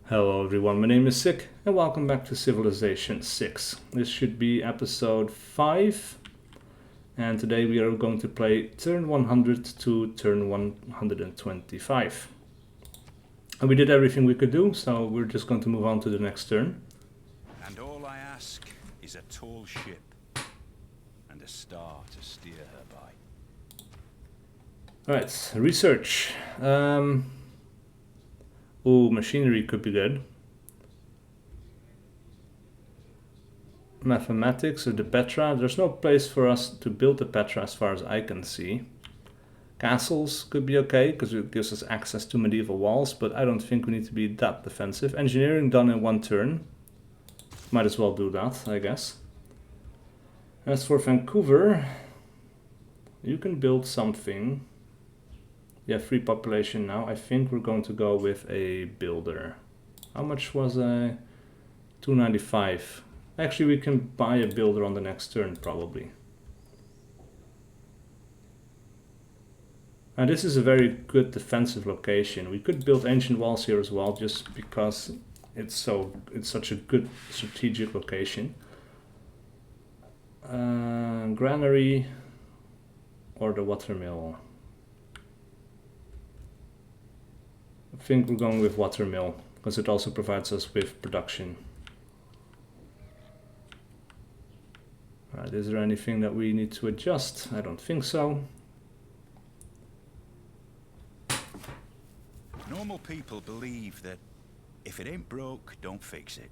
Hello everyone, my name is SiC and welcome back to Civilization 6. This should be episode 5 and today we are going to play turn 100 to turn 125. And we did everything we could do, so we're just going to move on to the next turn. And all I ask is a tall ship and a star to steer her by. Alright, research. Ooh, machinery could be good. Mathematics or the Petra. There's no place for us to build the Petra as far as I can see. Castles could be okay because it gives us access to medieval walls, but I don't think we need to be that defensive. Engineering done in one turn. Might as well do that, I guess. As for Vancouver, you can build something. You have 3 population now. I think we're going to go with a builder. How much was a 295? Actually, we can buy a builder on the next turn, probably. And this is a very good defensive location. We could build ancient walls here as well, just because it's such a good strategic location. Granary or the watermill. I think we're going with watermill because it also provides us with production. Alright, is there anything that we need to adjust? I don't think so. Normal people believe that if it ain't broke, don't fix it.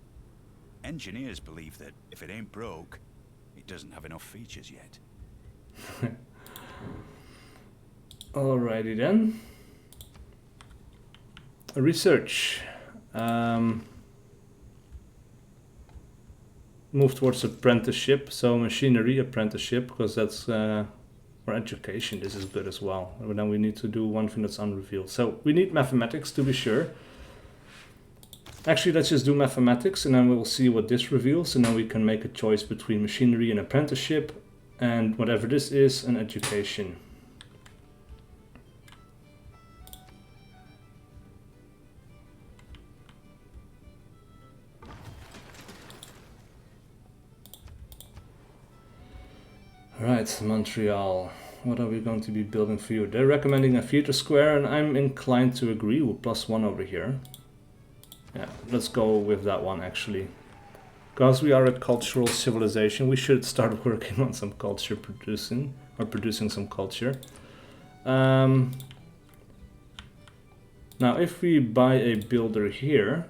Engineers believe that if it ain't broke, it doesn't have enough features yet. Alrighty then. Research. Move towards apprenticeship, so machinery apprenticeship, because that's or education. This is good as well. But then we need to do one thing that's unrevealed. So we need mathematics to be sure. Actually, let's just do mathematics, and then we'll see what this reveals, and then we can make a choice between machinery and apprenticeship, and whatever this is, an education. Right, Montreal. What are we going to be building for you? They're recommending a theater square, and I'm inclined to agree with +1 over here. Yeah, let's go with that one actually. Because we are a cultural civilization, we should start working on some culture producing some culture. Now, if we buy a builder here,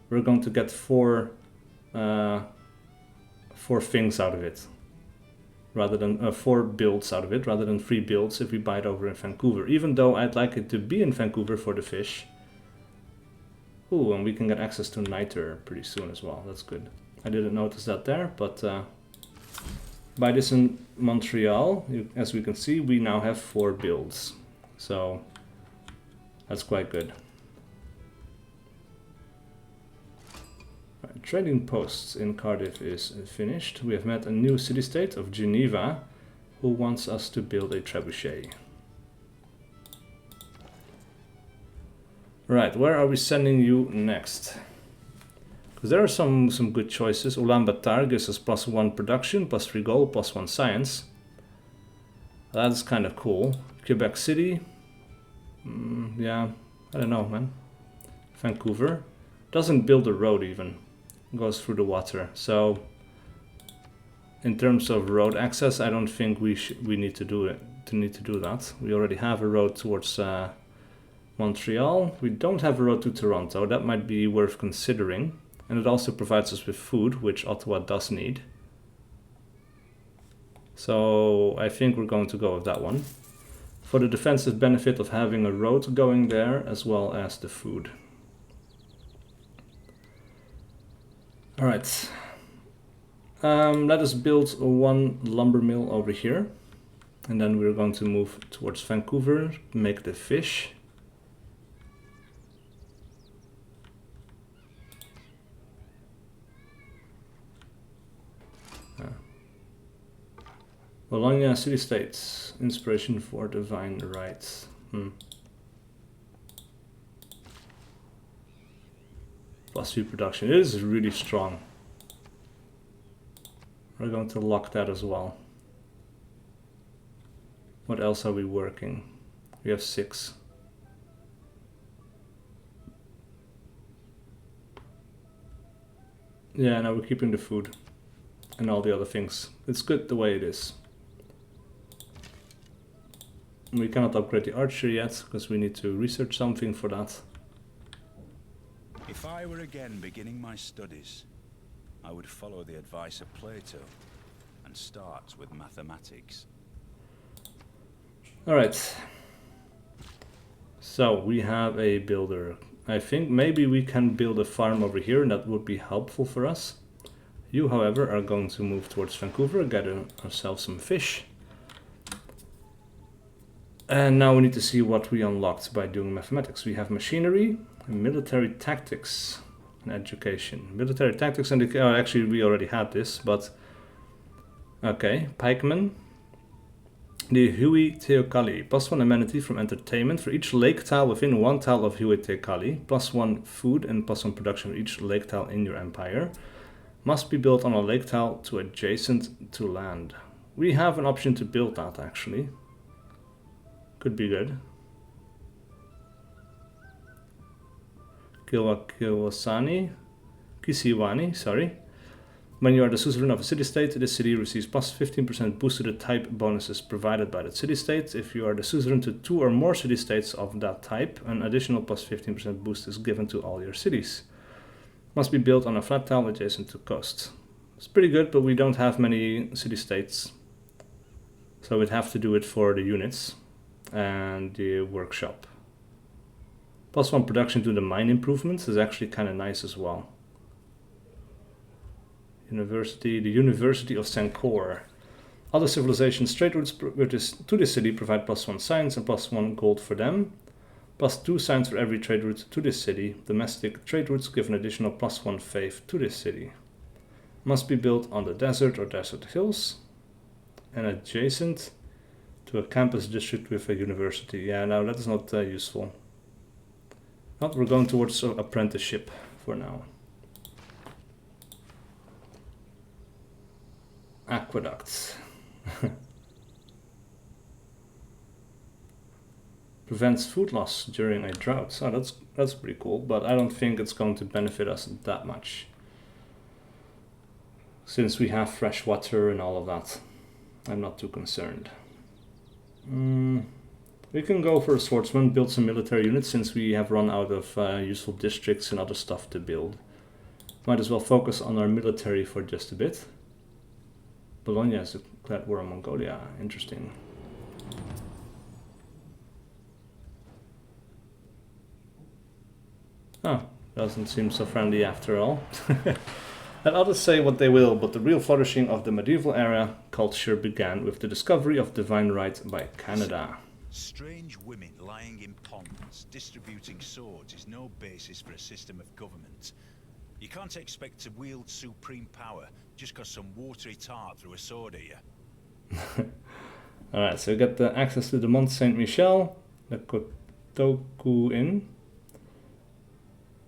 we're going to get 4 things out of it. Rather than 4 builds out of it, rather than 3 builds if we buy it over in Vancouver. Even though I'd like it to be in Vancouver for the fish. Ooh, and we can get access to niter pretty soon as well. That's good. I didn't notice that there, but by this in Montreal, as we can see, we now have 4 builds. So that's quite good. Trading posts in Cardiff is finished. We have met a new city-state of Geneva who wants us to build a trebuchet. Right, where are we sending you next? Because there are some good choices. Ulaanbaatar gives us +1 production, +3 gold, +1 science. That's kind of cool. Quebec City. Yeah, I don't know, man. Vancouver. Doesn't build a road even. Goes through the water. So in terms of road access, I don't think we need to do that. We already have a road towards Montreal. We don't have a road to Toronto. That might be worth considering. And it also provides us with food, which Ottawa does need. So I think we're going to go with that one. For the defensive benefit of having a road going there, as well as the food. Alright, let us build 1 lumber mill over here, and then we're going to move towards Vancouver, make the fish. Bologna city-states, inspiration for divine rights. +3 production. It is really strong. We're going to lock that as well. What else are we working? We have 6. Yeah, now we're keeping the food and all the other things. It's good the way it is. We cannot upgrade the archer yet because we need to research something for that. If I were again beginning my studies, I would follow the advice of Plato and start with mathematics. Alright. So we have a builder. I think maybe we can build a farm over here and that would be helpful for us. You, however, are going to move towards Vancouver, get ourselves some fish. And now we need to see what we unlocked by doing mathematics. We have machinery, military tactics, and education. Military tactics and actually we already had this, but okay, pikemen. The Hui Teocalli, +1 amenity from entertainment for each lake tile within 1 tile of Hui Teocalli, +1 food and +1 production for each lake tile in your empire. Must be built on a lake tile to adjacent to land. We have an option to build that actually. Could be good. Kisiwani, sorry. When you are the suzerain of a city-state, this city receives +15% boost to the type bonuses provided by that city-state. If you are the suzerain to 2 or more city-states of that type, an additional +15% boost is given to all your cities. Must be built on a flat tile adjacent to coast. It's pretty good, but we don't have many city-states. So we'd have to do it for the units and the workshop. +1 production to the mine improvements is actually kind of nice as well. The University of Sankor. Other civilizations trade routes to this city provide +1 science and +1 gold for them. +2 science for every trade route to this city. Domestic trade routes give an additional +1 faith to this city. Must be built on the desert or desert hills and adjacent to a campus district with a university. Yeah, no, that is not useful. But we're going towards apprenticeship for now. Aqueducts. Prevents food loss during a drought. So that's pretty cool, but I don't think it's going to benefit us that much. Since we have fresh water and all of that, I'm not too concerned. We can go for a swordsman, build some military units since we have run out of useful districts and other stuff to build. Might as well focus on our military for just a bit. Bologna has declared war on Mongolia. Interesting. Oh, doesn't seem so friendly after all. Let others say what they will, but the real flourishing of the medieval era culture began with the discovery of divine right by Canada. Strange women lying in ponds distributing swords is no basis for a system of government. You can't expect to wield supreme power just because some watery tart threw a sword at you. Alright, so we got the access to the Mont Saint-Michel, the Kotoku Inn.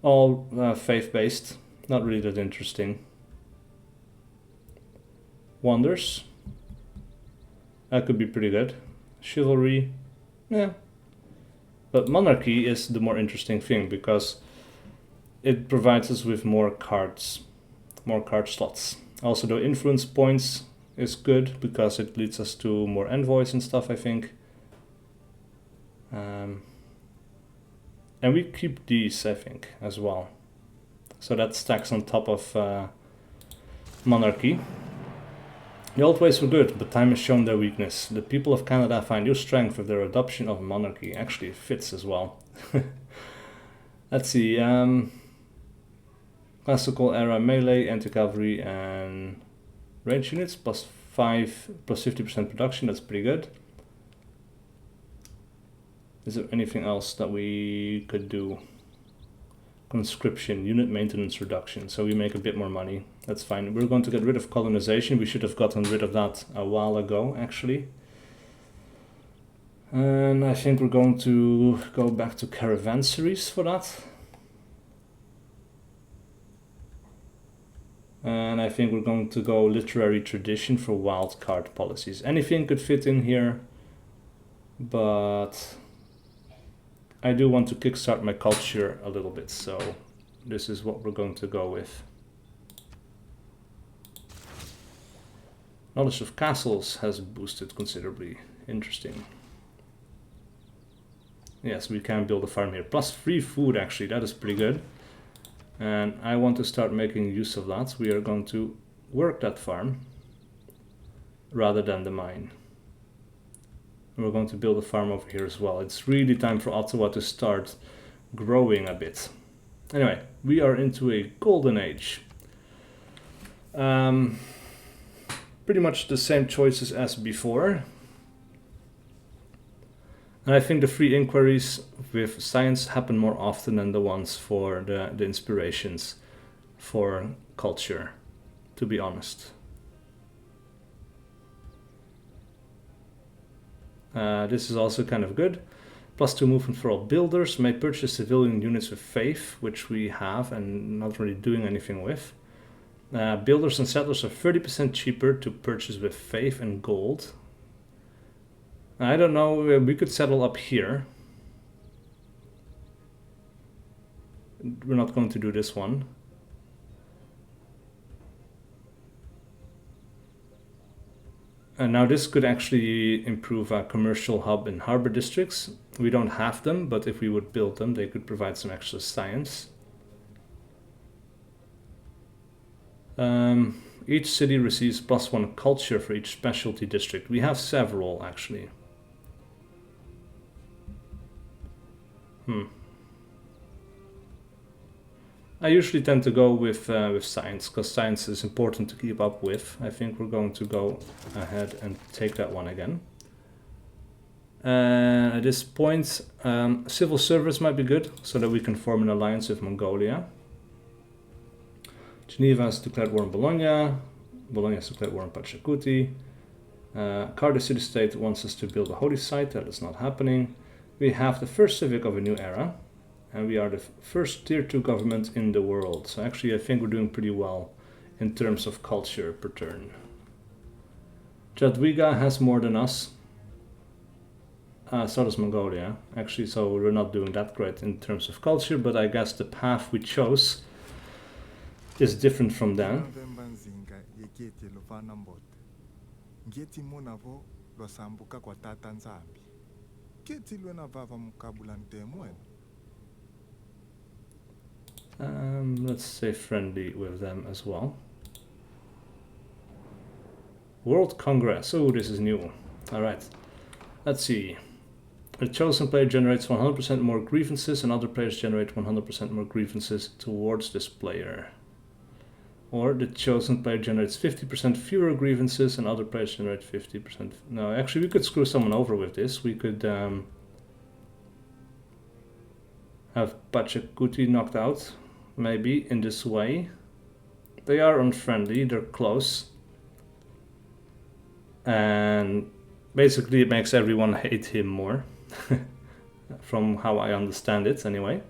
All faith-based, not really that interesting. Wonders. That could be pretty good. Chivalry, yeah. But Monarchy is the more interesting thing because it provides us with more cards, more card slots. Also, the influence points is good because it leads us to more envoys and stuff, I think. And we keep these, I think, as well. So that stacks on top of Monarchy. The old ways were good, but time has shown their weakness. The people of Canada find new strength with their adoption of Monarchy. Actually, it fits as well. Let's see. Classical era melee, anti-cavalry, and range units, +5, +50% production. That's pretty good. Is there anything else that we could do? Conscription, unit maintenance reduction. So we make a bit more money. That's fine. We're going to get rid of colonization. We should have gotten rid of that a while ago, actually. And I think we're going to go back to caravanseries for that. And I think we're going to go literary tradition for wildcard policies. Anything could fit in here, but I do want to kickstart my culture a little bit, so this is what we're going to go with. Knowledge of castles has boosted considerably. Interesting. Yes, we can build a farm here. Plus free food, actually, that is pretty good. And I want to start making use of that. We are going to work that farm rather than the mine. We're going to build a farm over here as well. It's really time for Ottawa to start growing a bit. Anyway, we are into a golden age. Pretty much the same choices as before. And I think the free inquiries with science happen more often than the ones for the inspirations for culture, to be honest. This is also kind of good. +2 movement for all builders. May purchase civilian units with faith, which we have and not really doing anything with. Builders and settlers are 30% cheaper to purchase with faith and gold. I don't know, we could settle up here. We're not going to do this one. And now this could actually improve our commercial hub and harbor districts. We don't have them, but if we would build them, they could provide some extra science. Each city receives +1 culture for each specialty district. We have several, actually. I usually tend to go with science, because science is important to keep up with. I think we're going to go ahead and take that one again. At this point, civil service might be good, so that we can form an alliance with Mongolia. Geneva has declared war on Bologna. Bologna has declared war on Pachacuti. Cardiff city-state wants us to build a holy site. That is not happening. We have the first civic of a new era. And we are the first tier 2 government in the world. So actually I think we're doing pretty well in terms of culture per turn. Jadwiga has more than us. So does Mongolia. Actually, so we're not doing that great in terms of culture, but I guess the path we chose is different from them. Let's say friendly with them as well. World Congress. Oh, this is new. Alright. Let's see. A chosen player generates 100% more grievances and other players generate 100% more grievances towards this player. Or the chosen player generates 50% fewer grievances and other players generate 50%. No, actually we could screw someone over with this. We could have Pachacuti knocked out, maybe, in this way. They are unfriendly, they're close. And basically it makes everyone hate him more. From how I understand it, anyway.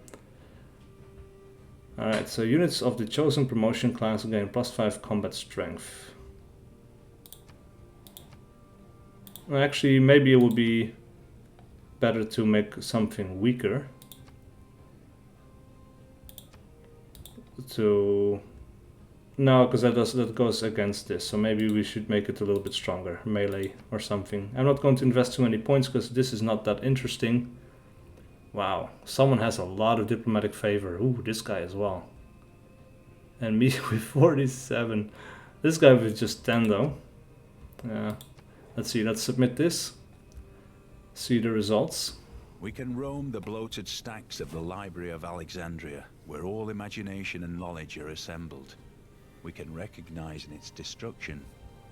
Alright, so units of the chosen promotion class gain +5 combat strength. Actually, maybe it would be better to make something weaker. No, because that goes against this, so maybe we should make it a little bit stronger, melee or something. I'm not going to invest too many points because this is not that interesting. Wow, someone has a lot of diplomatic favor. Ooh, this guy as well. And me with 47. This guy with just 10 though. Let's see, let's submit this. See the results. We can roam the bloated stacks of the Library of Alexandria, where all imagination and knowledge are assembled. We can recognize in its destruction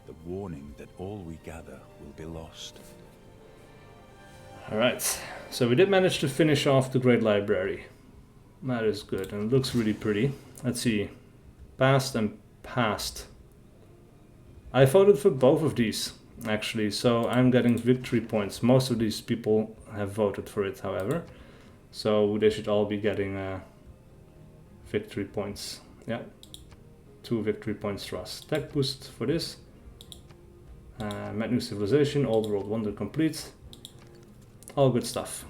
the warning that all we gather will be lost. Alright, so we did manage to finish off the Great Library. That is good, and it looks really pretty. Let's see. Past and past. I voted for both of these, actually, so I'm getting victory points. Most of these people have voted for it, however. So they should all be getting victory points. Yeah. 2 victory points to us. Tech boost for this. Met new civilization, old world wonder complete. All good stuff.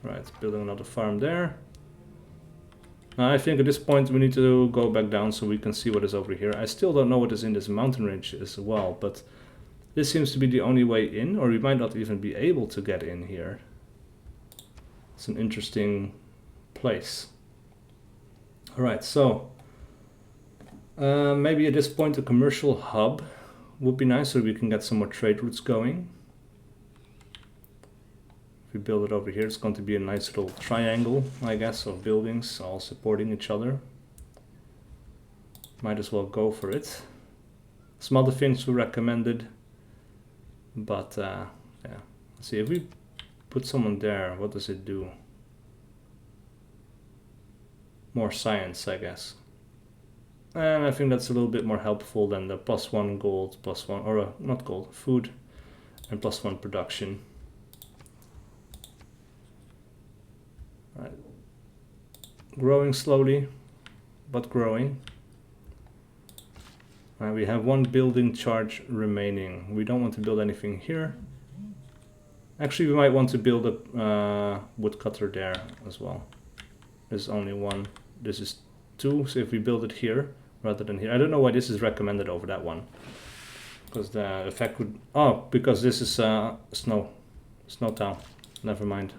Right, building another farm there. I think at this point we need to go back down so we can see what is over here. I still don't know what is in this mountain range as well, but this seems to be the only way in, or we might not even be able to get in here. It's an interesting place. Alright, so maybe at this point a commercial hub would be nice so we can get some more trade routes going. If we build it over here, it's going to be a nice little triangle, I guess, of buildings all supporting each other. Might as well go for it. Some other things were recommended, but yeah. Let's see, if we put someone there, what does it do? More science, I guess. And I think that's a little bit more helpful than the +1 gold, +1, or not gold, food, and +1 production. Right. Growing slowly, but growing. We have 1 building charge remaining. We don't want to build anything here. Actually, we might want to build a woodcutter there as well. There's only 1. This is 2, so if we build it here rather than here. I don't know why this is recommended over that one. Because the effect would... Oh, because this is snow town. Never mind.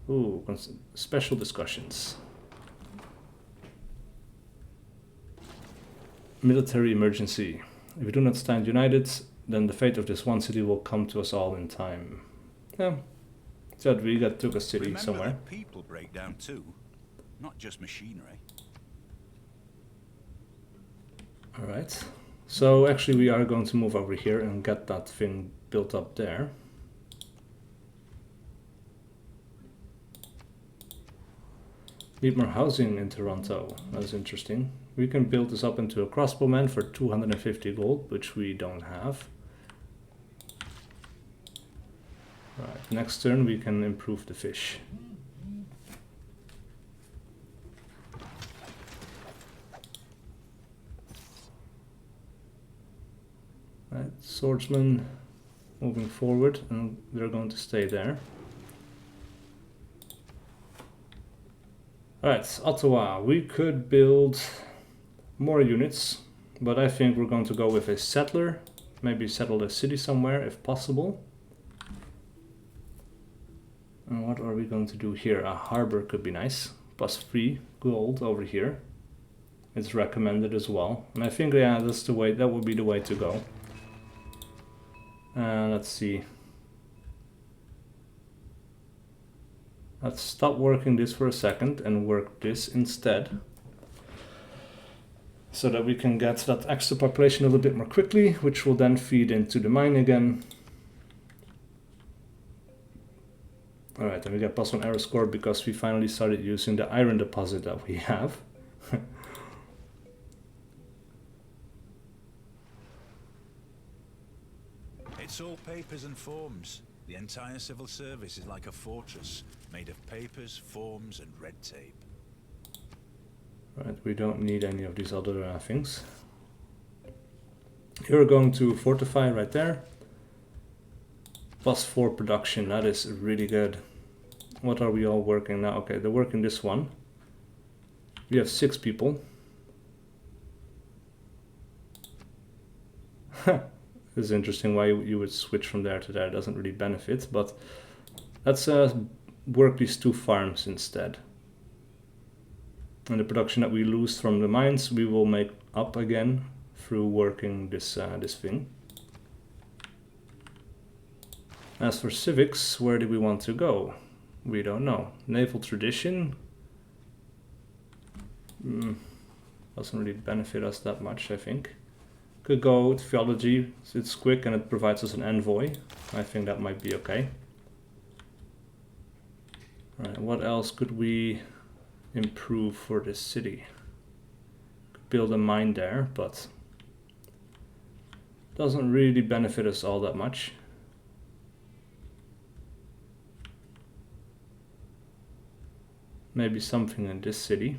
Ooh, special discussions. Military emergency. If we do not stand united, then the fate of this one city will come to us all in time. Yeah. So we took a city Remember somewhere. that people break down too, not just machinery. Alright. So actually we are going to move over here and get that thing built up there. Need more housing in Toronto. That's interesting. We can build this up into a crossbowman for 250 gold, which we don't have. Right, next turn we can improve the fish. Right, swordsman moving forward, and they're going to stay there. Alright, Ottawa. We could build more units, but I think we're going to go with a settler. Maybe settle a city somewhere if possible. And what are we going to do here? A harbor could be nice. +3 gold over here. It's recommended as well. And I think, yeah, that's the way, that would be the way to go. Let's see. Let's stop working this for a second and work this instead. So that we can get that extra population a little bit more quickly, which will then feed into the mine again. Alright, and we get +1 arrow score because we finally started using the iron deposit that we have. It's all papers and forms. The entire civil service is like a fortress, made of papers, forms, and red tape. Right, we don't need any of these other things. You're going to fortify right there. +4 production, that is really good. What are we all working now? Okay, they're working this one. We have 6 people. This is interesting why you would switch from there to there. It doesn't really benefit, but let's work these 2 farms instead. And the production that we lose from the mines, we will make up again through working this thing. As for civics, where do we want to go? We don't know. Naval tradition doesn't really benefit us that much, I think. Could go with theology. It's quick and it provides us an envoy. I think that might be okay. Alright, what else could we improve for this city? Could build a mine there, but doesn't really benefit us all that much. Maybe something in this city.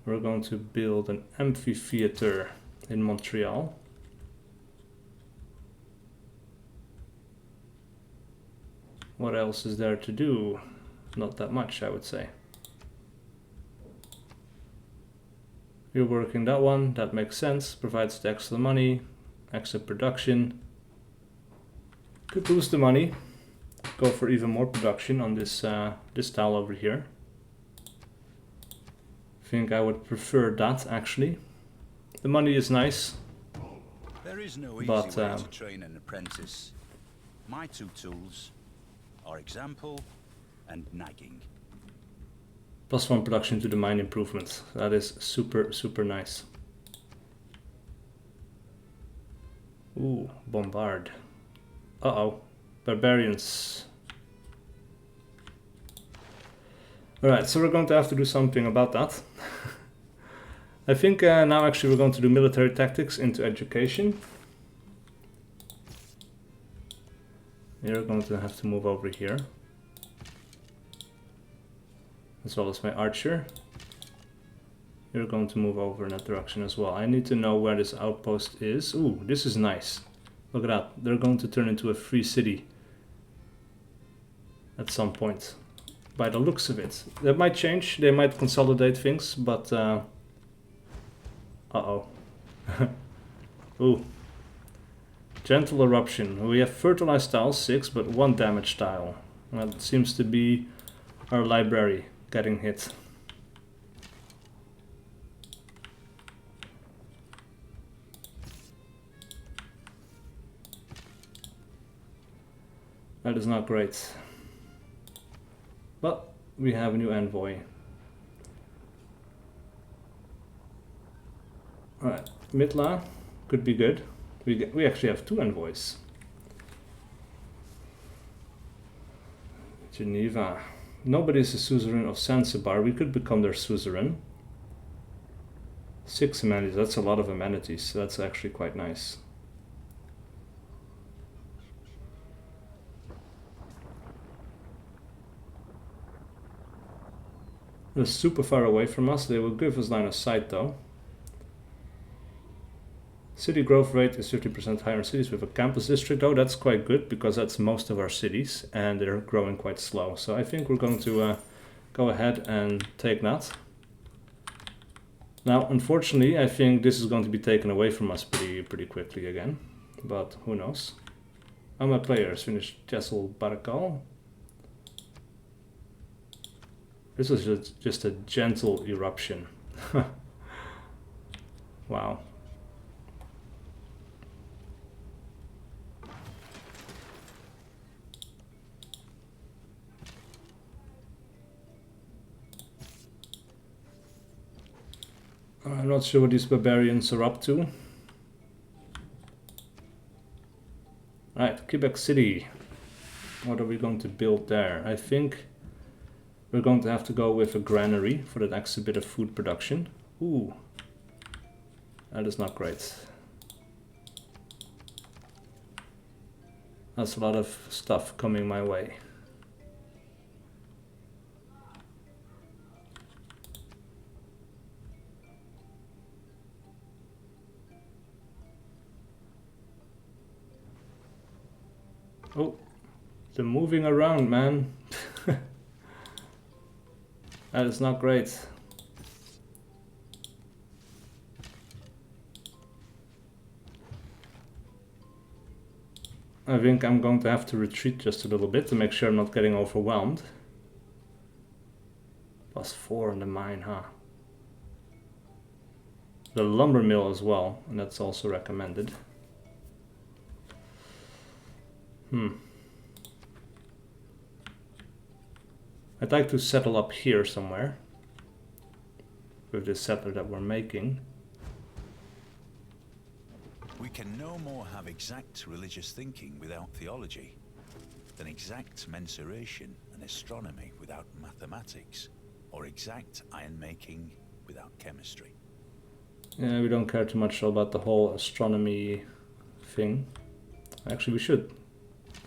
We're going to build an amphitheater in Montreal. What else is there to do? Not that much, I would say. You're working that one, that makes sense, provides the extra money, extra production. Could boost the money, go for even more production on this this tile over here. I think I would prefer that actually. The money is nice. There is no easy But, way to train an apprentice. My two tools are example and nagging. +1 production to the mine improvement. That is super, super nice. Ooh, bombard. Uh-oh. Barbarians. Alright, so we're going to have to do something about that. I think now actually we're going to do military tactics into education. You're going to have to move over here. As well as my archer. You're going to move over in that direction as well. I need to know where this outpost is. Ooh, this is nice. Look at that. They're going to turn into a free city at some point. By the looks of it. That might change. They might consolidate things, but... uh-oh. Ooh. Gentle eruption. We have fertilized tiles, 6, but 1 damage tile. That seems to be our library getting hit. That is not great. But we have a new envoy. Alright, Mitla could be good. We actually have 2 envoys. Geneva. Nobody is a suzerain of Zanzibar. We could become their suzerain. 6 amenities. That's a lot of amenities. That's actually quite nice. They're super far away from us. They will give us line of sight though. City growth rate is 50% higher in cities with a campus district. Oh, that's quite good because that's most of our cities and they're growing quite slow. So I think we're going to go ahead and take that. Now, unfortunately, I think this is going to be taken away from us pretty quickly again. But who knows? How my players finished Jessel Barakal. This was just a gentle eruption. Wow. I'm not sure what these barbarians are up to. Alright, Quebec City. What are we going to build there? I think we're going to have to go with a granary for that extra bit of food production. Ooh, that is not great. That's a lot of stuff coming my way. Oh, they're moving around, man. That is not great. I think I'm going to have to retreat just a little bit to make sure I'm not getting overwhelmed. +4 in the mine, huh? The lumber mill as well, and that's also recommended. I'd like to settle up here somewhere with this settler that we're making. We can no more have exact religious thinking without theology than exact mensuration and astronomy without mathematics, or exact iron making without chemistry. Yeah, we don't care too much about the whole astronomy thing. Actually, we should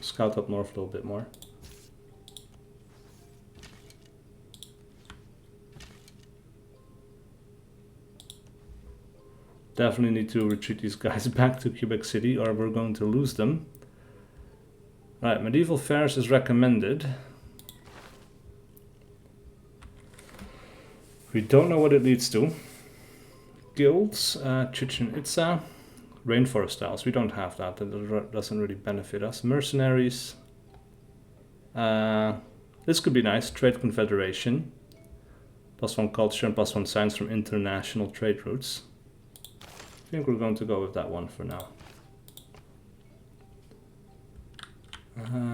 scout up north a little bit more. Definitely need to retreat these guys back to Quebec City or we're going to lose them. Right, medieval fairs is recommended. We don't know what it leads to. Guilds, Chichen Itza, Rainforest Isles. We don't have that. That doesn't really benefit us. Mercenaries. This could be nice. Trade Confederation. +1 culture and +1 science from international trade routes. I think we're going to go with that one for now.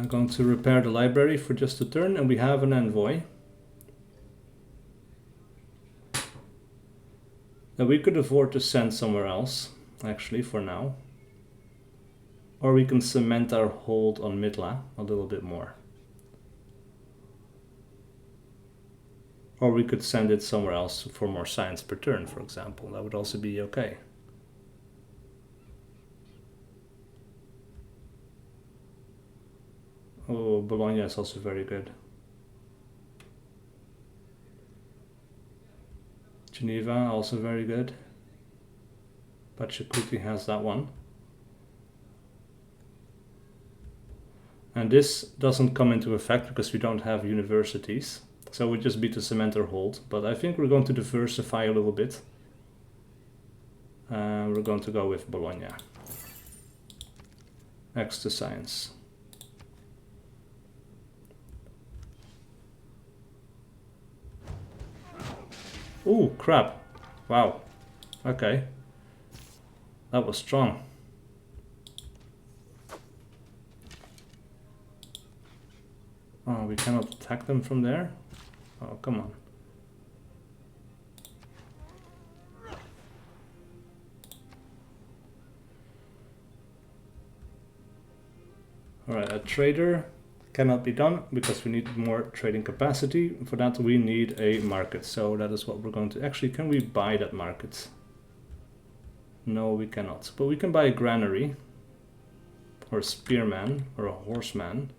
Going to repair the library for just a turn, and we have an envoy. Now we could afford to send somewhere else, actually, for now. Or we can cement our hold on Midla a little bit more. Or we could send it somewhere else for more science per turn, for example. That would also be okay. Oh, Bologna is also very good. Geneva, also very good. Pachacuti has that one. And this doesn't come into effect because we don't have universities. So it would just be to cement our hold. But I think we're going to diversify a little bit. We're going to go with Bologna. Next to science. Ooh, crap. Wow. Okay. That was strong. Oh, we cannot attack them from there? Oh, come on. Alright, a trader cannot be done because we need more trading capacity. For that we need a market, so that is what we're going to... Actually, can we buy that market? No, we cannot. But we can buy a granary, or a spearman, or a horseman.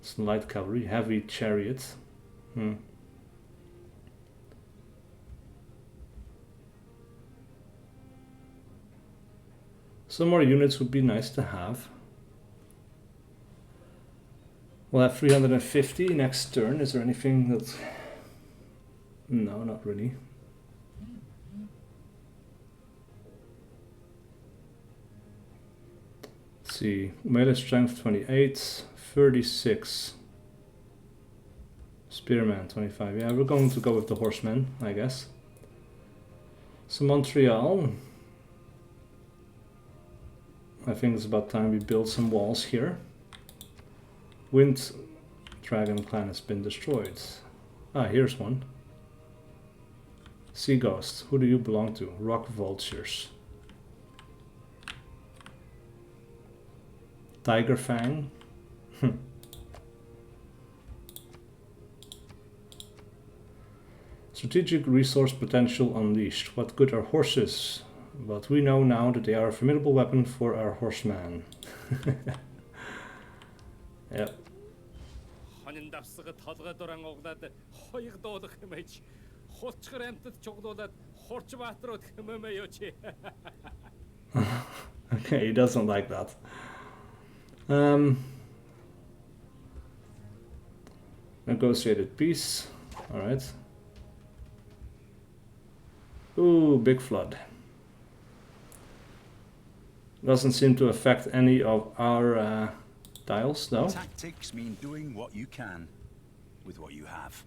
Some light cavalry, heavy chariot. Some more units would be nice to have. We'll have 350 next turn. Is there anything that... No, not really. Let's see. Melee strength 28, 36. Spearman 25. Yeah, we're going to go with the horseman, I guess. So Montreal. I think it's about time we build some walls here. Wind Dragon clan has been destroyed. Ah, here's one. Sea Ghost. Who do you belong to? Rock Vultures. Tiger Fang. Strategic resource potential unleashed. What good are horses? But we know now that they are a formidable weapon for our horseman. Yep. Okay, he doesn't like that. Negotiated peace. Alright. Ooh, big flood. Doesn't seem to affect any of our tiles, though. Tactics mean doing what you can with what you have.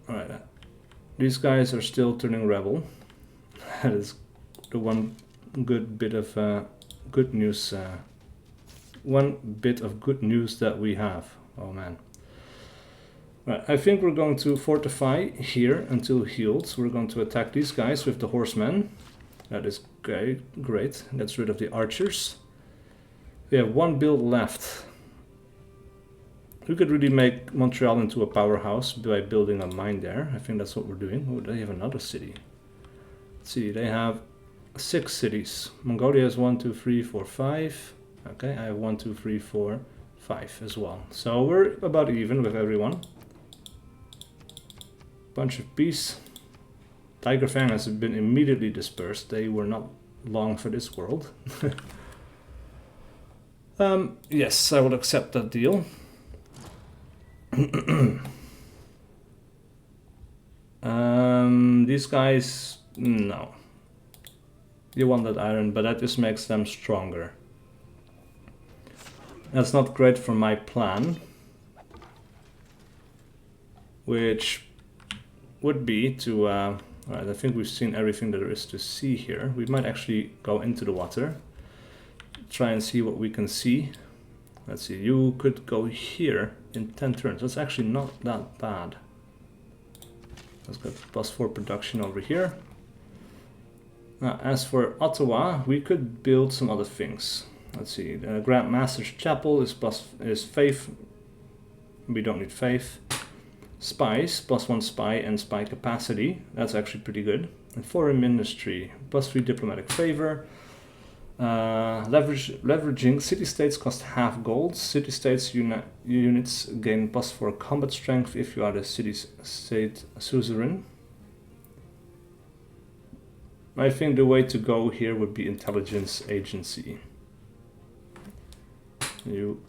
Alright. These guys are still turning rebel. That is the one good bit of good news. One bit of good news that we have. Oh man. Right, I think we're going to fortify here until healed. So we're going to attack these guys with the horsemen. That is great. Great. Gets rid of the archers. We have one build left. We could really make Montreal into a powerhouse by building a mine there. I think that's what we're doing. Oh, they have another city. Let's see, they have 6 cities. Mongolia has 1, 2, 3, 4, 5. Okay, I have 1, 2, 3, 4, 5 as well. So we're about even with everyone. Bunch of bees. Tiger Fang has been immediately dispersed. They were not long for this world. Yes, I will accept that deal. These guys, no. You want that iron, but that just makes them stronger. That's not great for my plan. Which would be to... Alright, I think we've seen everything there is to see here. We might actually go into the water. Try and see what we can see. Let's see, you could go here in 10 turns. That's actually not that bad. Let's get +4 production over here. As for Ottawa, we could build some other things. Let's see, the Grand Master's Chapel is faith. We don't need faith. Spies, +1 spy and spy capacity. That's actually pretty good. And foreign ministry, +3 diplomatic favor. Leveraging city-states cost half gold. City-states units gain +4 combat strength if you are the city-state suzerain. I think the way to go here would be intelligence agency. You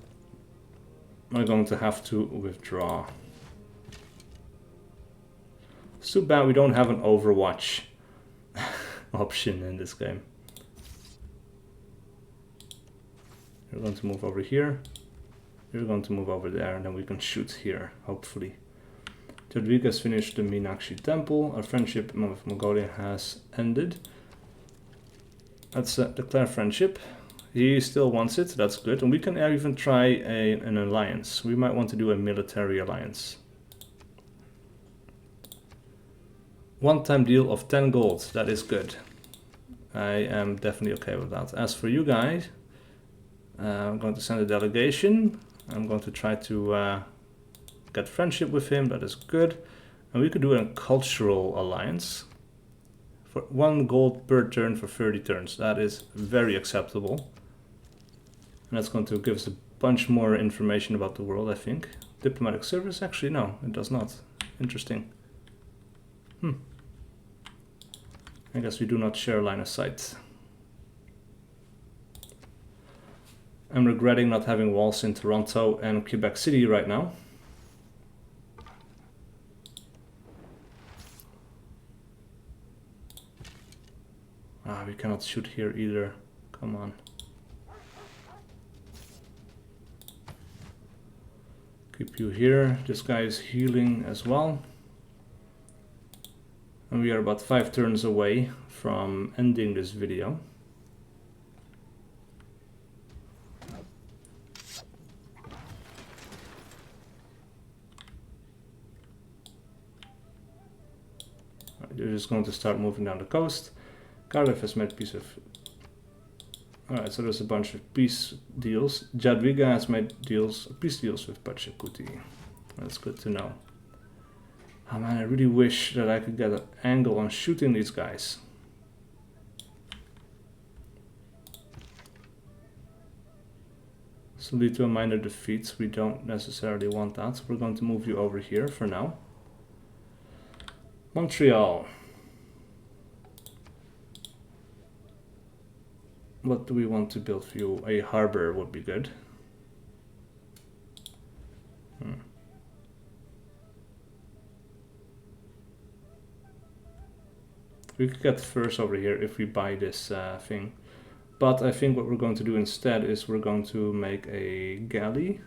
are going to have to withdraw. It's too bad we don't have an Overwatch option in this game. You're going to move over here. You're going to move over there, and then we can shoot here, hopefully. Jadwiga has finished the Monarchy temple. Our friendship with Mongolia has ended. Let's declare friendship. He still wants it, that's good. And we can even try an alliance. We might want to do a military alliance. One-time deal of 10 gold, that is good. I am definitely okay with that. As for you guys, I'm going to send a delegation. I'm going to try to get friendship with him, that is good. And we could do a cultural alliance. For 1 gold per turn for 30 turns, that is very acceptable. And that's going to give us a bunch more information about the world, I think. Diplomatic service? Actually, no, it does not. Interesting. I guess we do not share line of sight. I'm regretting not having walls in Toronto and Quebec City right now. We cannot shoot here either. Come on. Keep you here. This guy is healing as well. And we are about 5 turns away from ending this video. They're just going to start moving down the coast. Cardiff has made peace of... Alright, so there's a bunch of peace deals. Jadwiga has made peace deals with Pachacuti. That's good to know. Oh man, I really wish that I could get an angle on shooting these guys. This will lead to a minor defeat. We don't necessarily want that. So we're going to move you over here for now. Montreal. What do we want to build for you? A harbor would be good. We could get furs over here if we buy this thing. But I think what we're going to do instead is we're going to make a galley.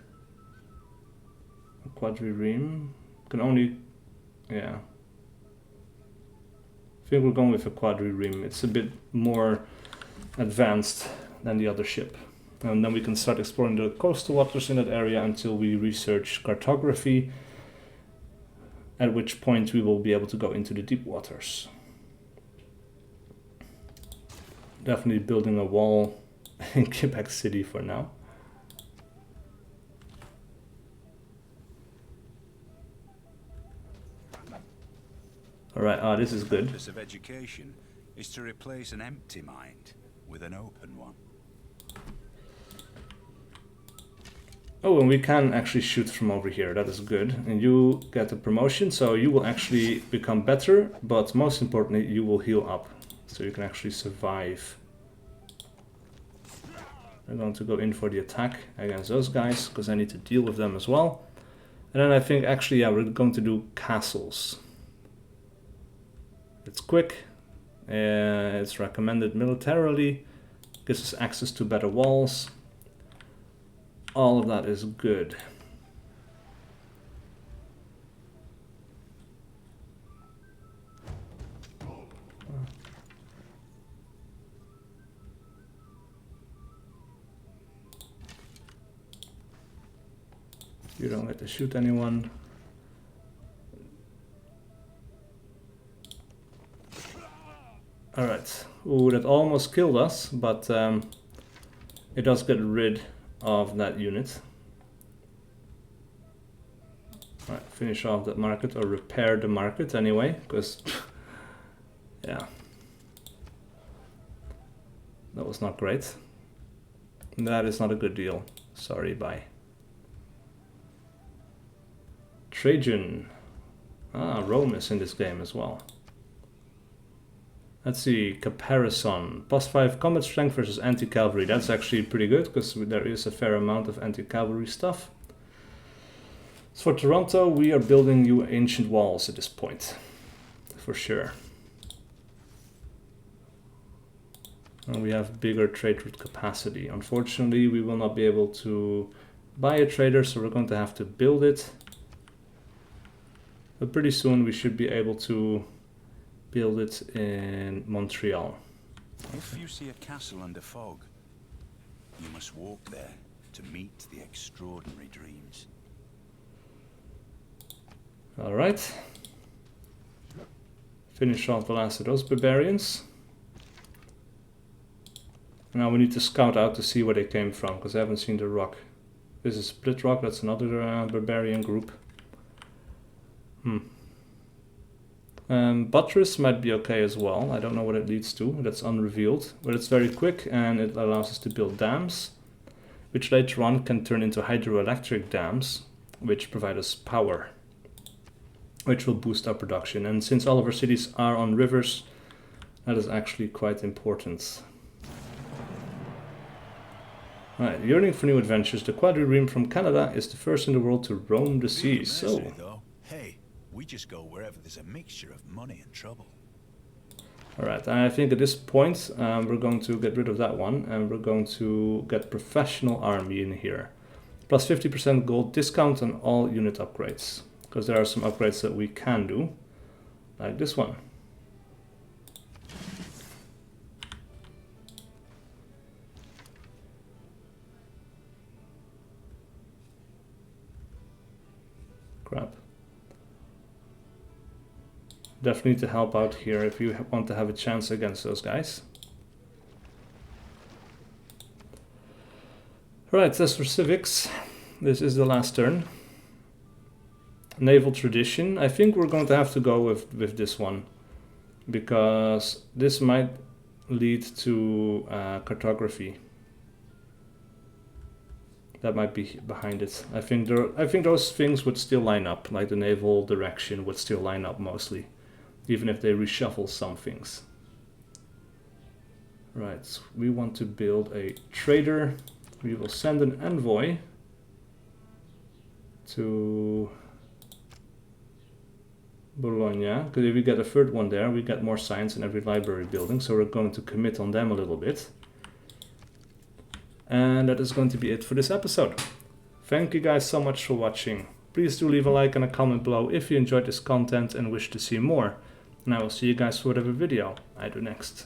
A quadrireme. Can only... yeah. I think we're going with a quadrireme. It's a bit more advanced than the other ship. And then we can start exploring the coastal waters in that area until we research cartography, at which point we will be able to go into the deep waters. Definitely building a wall in Quebec City for now. Alright, this is good. The purpose of education is to replace an empty mind with an open one. Oh, and we can actually shoot from over here. That is good. And you get a promotion, so you will actually become better, but most importantly, you will heal up. So you can actually survive. I'm going to go in for the attack against those guys, because I need to deal with them as well. And then I think actually, yeah, we're going to do castles. It's quick. It's recommended militarily. Gives us access to better walls. All of that is good. You don't get to shoot anyone. Alright. Ooh, that almost killed us, but it does get rid of that unit. Alright, finish off that market, or repair the market anyway, because yeah, that was not great. That is not a good deal. Sorry, bye. Trajan. Ah, Rome is in this game as well. Let's see, comparison. +5 combat strength versus anti-cavalry. That's actually pretty good, because there is a fair amount of anti-cavalry stuff. So for Toronto, we are building new ancient walls at this point. For sure. And we have bigger trade route capacity. Unfortunately, we will not be able to buy a trader, so we're going to have to build it. But pretty soon we should be able to build it in Montreal. If you see a castle under fog, you must walk there to meet the extraordinary dreams. Alright. Finish off the last of those barbarians. Now we need to scout out to see where they came from, because I haven't seen the rock. This is Split Rock, that's another barbarian group. Buttress might be okay as well. I don't know what it leads to. That's unrevealed. But it's very quick and it allows us to build dams, which later on can turn into hydroelectric dams, which provide us power, which will boost our production. And since all of our cities are on rivers, that is actually quite important. Right, yearning for new adventures. The quadrireme from Canada is the first in the world to roam the seas. So, hey, we just go wherever there's a mixture of money and trouble. Alright, and I think at this point we're going to get rid of that one, and we're going to get professional army in here. Plus 50% gold discount on all unit upgrades, because there are some upgrades that we can do, like this one. Crap. Definitely need to help out here if you want to have a chance against those guys. Right, as for civics, this is the last turn. Naval tradition. I think we're going to have to go with this one, because this might lead to cartography. That might be behind it. I think those things would still line up, like the naval direction would still line up mostly, even if they reshuffle some things. Right, we want to build a trader. We will send an envoy to Bologna, because if we get a third one there, we get more science in every library building, so we're going to commit on them a little bit. And that is going to be it for this episode. Thank you guys so much for watching. Please do leave a like and a comment below if you enjoyed this content and wish to see more. And I will see you guys for whatever video I do next.